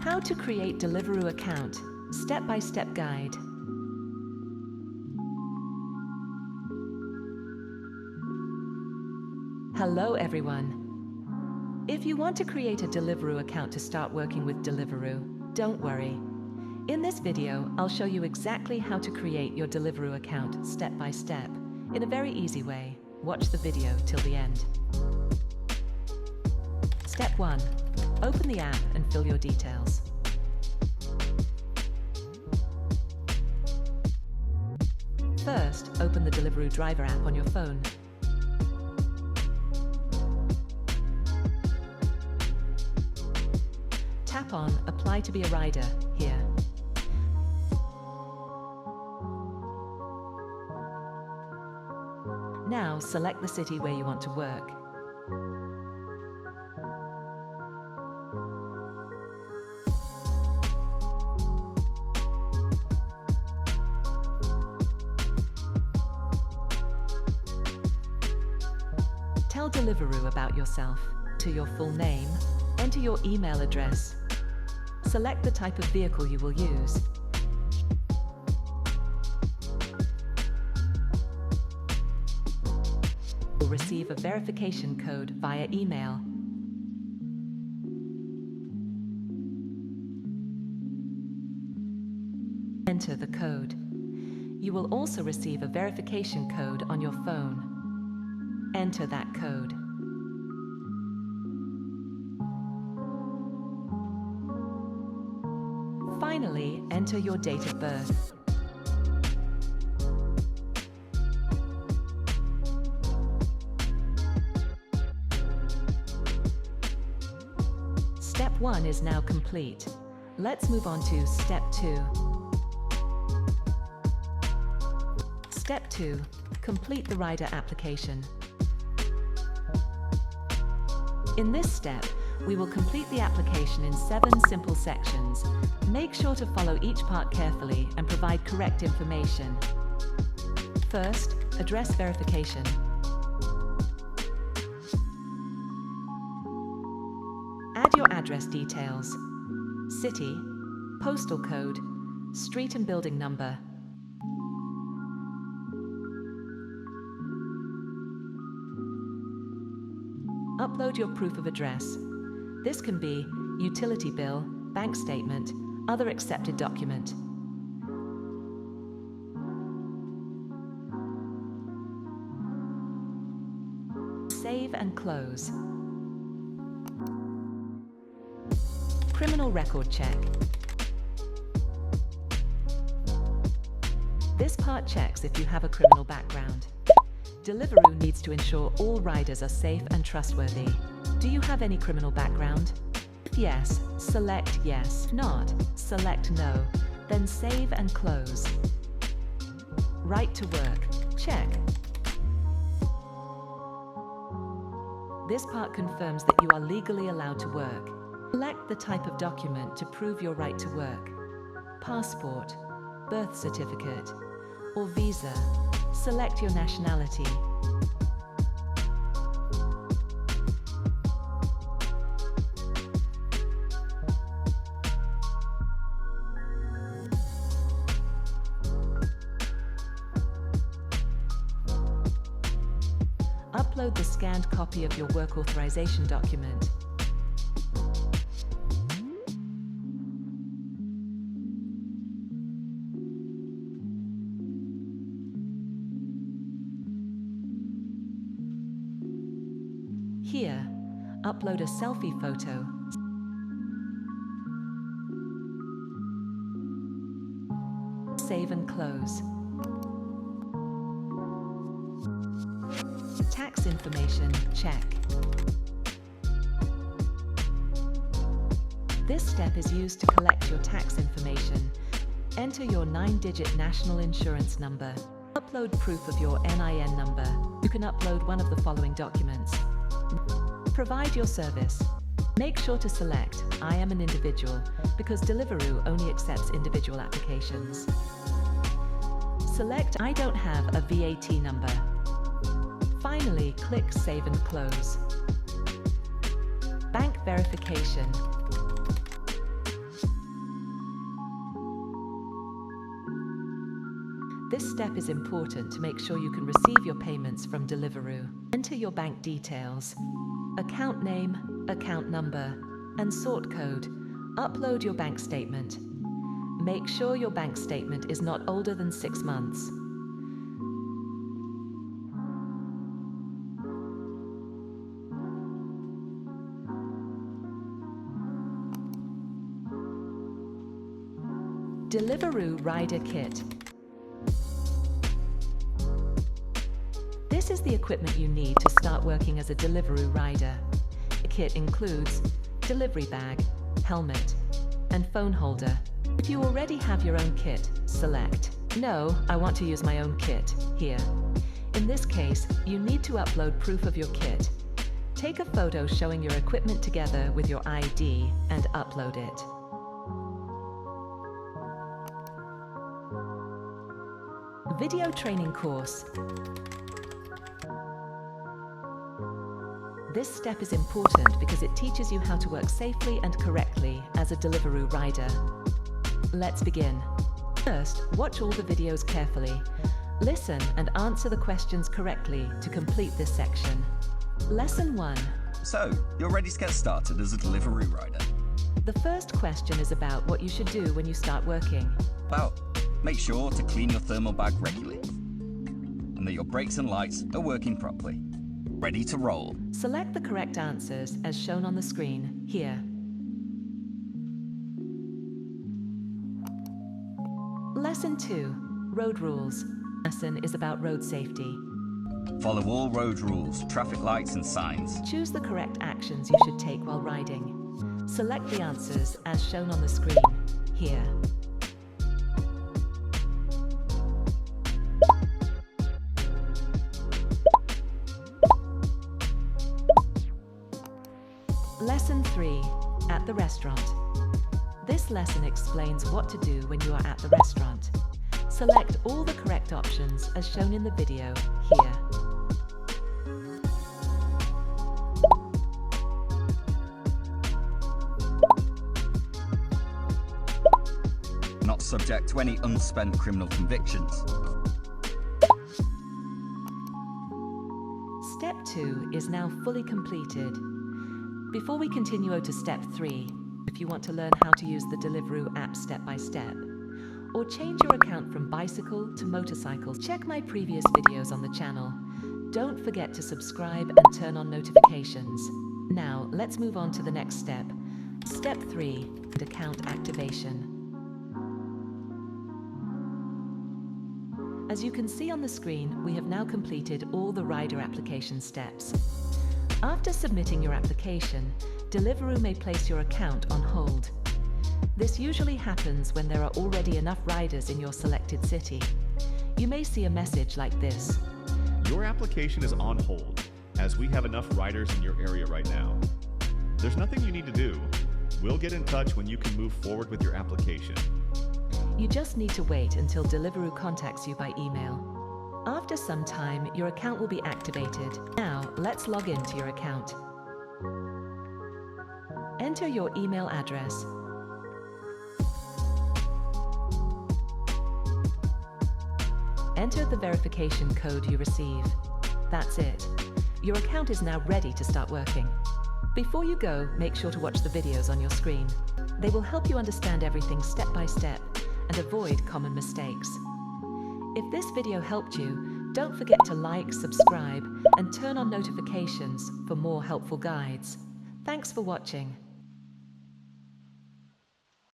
How to create Deliveroo account, step-by-step guide. Hello everyone. If you want to create a Deliveroo account to start working with Deliveroo, don't worry. In this video, I'll show you exactly how to create your Deliveroo account step by step in a very easy way. Watch the video till the end. Step 1. Open the app and fill your details. First, open the Deliveroo driver app on your phone. Tap on Apply to be a rider here. Now select the city where you want to work. Tell Deliveroo about yourself. Enter your full name, enter your email address. Select the type of vehicle you will use. You'll receive a verification code via email. Enter the code. You will also receive a verification code on your phone. Enter that code. Finally, enter your date of birth. Step 1 is now complete. Let's move on to Step 2. Step 2. Complete the rider application. In this step, we will complete the application in 7 simple sections. Make sure to follow each part carefully and provide correct information. First, address verification. Add your address details: city, postal code, street and building number. Upload your proof of address. This can be utility bill, bank statement, other accepted document. Save and close. Criminal record check. This part checks if you have a criminal background. Deliveroo needs to ensure all riders are safe and trustworthy. Do you have any criminal background? If yes, select yes. Not, select no. Then save and close. Right to work. Check. This part confirms that you are legally allowed to work. Select the type of document to prove your right to work: passport, birth certificate, or visa. Select your nationality. Upload the scanned copy of your work authorization document. Here, upload a selfie photo. Save and close. Tax information, check. This step is used to collect your tax information. Enter your 9-digit national insurance number. Upload proof of your NIN number. You can upload one of the following documents. Provide your service. Make sure to select I am an individual because Deliveroo only accepts individual applications. Select I don't have a VAT number. Finally, click Save and Close. Bank verification. This step is important to make sure you can receive your payments from Deliveroo. Enter your bank details, account name, account number, and sort code. Upload your bank statement. Make sure your bank statement is not older than 6 months. Deliveroo Rider Kit. This is the equipment you need to start working as a Deliveroo rider. The kit includes delivery bag, helmet, and phone holder. If you already have your own kit, select "No, I want to use my own kit" here. In this case, you need to upload proof of your kit. Take a photo showing your equipment together with your ID and upload it. Video training course. This step is important because it teaches you how to work safely and correctly as a Deliveroo rider. Let's begin. First, watch all the videos carefully. Listen and answer the questions correctly to complete this section. Lesson 1. So, you're ready to get started as a Deliveroo rider? The first question is about what you should do when you start working. Well, make sure to clean your thermal bag regularly and that your brakes and lights are working properly. Ready to roll. Select the correct answers as shown on the screen here. Lesson 2. Road rules. Lesson is about road safety. Follow all road rules, traffic lights and signs. Choose the correct actions you should take while riding. Select the answers as shown on the screen here. Lesson 3. At the restaurant. This lesson explains what to do when you are at the restaurant. Select all the correct options as shown in the video here. Not subject to any unspent criminal convictions. Step 2 is now fully completed. Before we continue to step 3, if you want to learn how to use the Deliveroo app step by step, or change your account from bicycle to motorcycle, check my previous videos on the channel. Don't forget to subscribe and turn on notifications. Now, let's move on to the next step. Step 3, account activation. As you can see on the screen, we have now completed all the rider application steps. After submitting your application, Deliveroo may place your account on hold. This usually happens when there are already enough riders in your selected city. You may see a message like this. Your application is on hold, as we have enough riders in your area right now. There's nothing you need to do. We'll get in touch when you can move forward with your application. You just need to wait until Deliveroo contacts you by email. After some time, your account will be activated. Now, let's log into your account. Enter your email address. Enter the verification code you receive. That's it. Your account is now ready to start working. Before you go, make sure to watch the videos on your screen. They will help you understand everything step by step and avoid common mistakes. If this video helped you, don't forget to like, subscribe, and turn on notifications for more helpful guides. Thanks for watching.